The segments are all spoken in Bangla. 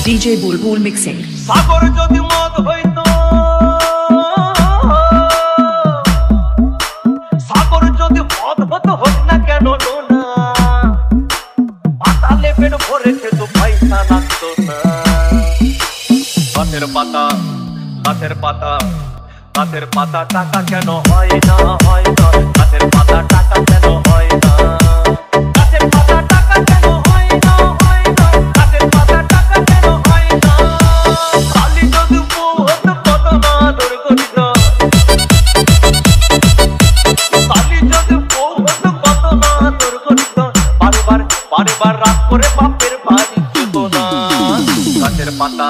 DJ Bulbul mixing. সাগর যদি মদ হইতো, সাগর যদি মদ হতো হোক না কেন না, পাতালে পেট ভরে খেত পয়সা লাগতো না। গাছের পাতা, গাছের পাতা, গাছের পাতা টাকা কেন হয় না, হয় না। গাছের পাতা টাকা কেন হয় না, গাছের পাতা টাকা কেন হয় না, হয় না। গাছের পাতা টাকা কেন হয় না। কালি যদি বউ হতো কত না আদর করিত, কালি যদি বউ হতো কত না আদর করিত। বারবার বারবার রাত করে বাপের বাড়ি যেত না। গাছের পাতা,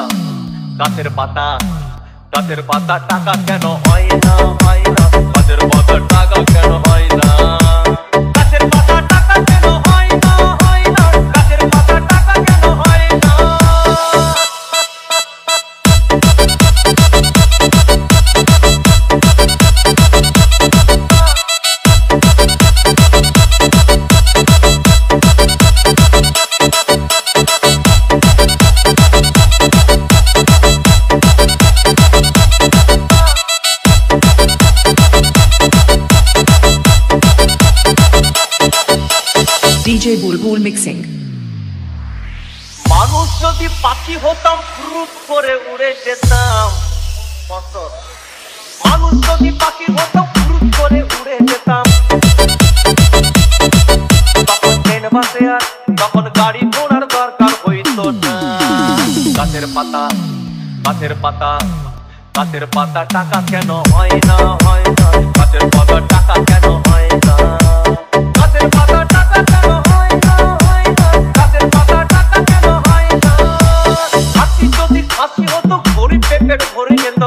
গাছের পাতা, গাছের পাতা টাকা কেন হয় না, হয় না। গাছের পাতা টাকা কেন হয় না, গাছের পাতা টাকা কেন হয় না, হয় না। গাছের পাতা টাকা কেন হয় না। DJ Bulbul mixing. মানুষ যদি পাখি হতাম ফুরুত করে উড়ে যেতাম, মানুষ যদি পাখি হতাম ফুরুত করে উড়ে যেতাম। তখন ট্রেন বাসে আর তখন গাড়ি ঘোড়ার দরকার হইতো না। গাছের পাতা, গাছের পাতা, গাছের পাতা টাকা কেন হয় না, হয় না। গাছের পাতা টাকা কেন হয় না, গাছের পাতা টাকা কেন হয় না, হয় না। গাছের পাতা টাকা কেন হয় না। হাসি যদি হাসি হতো গরিব পেট ভরে যেত।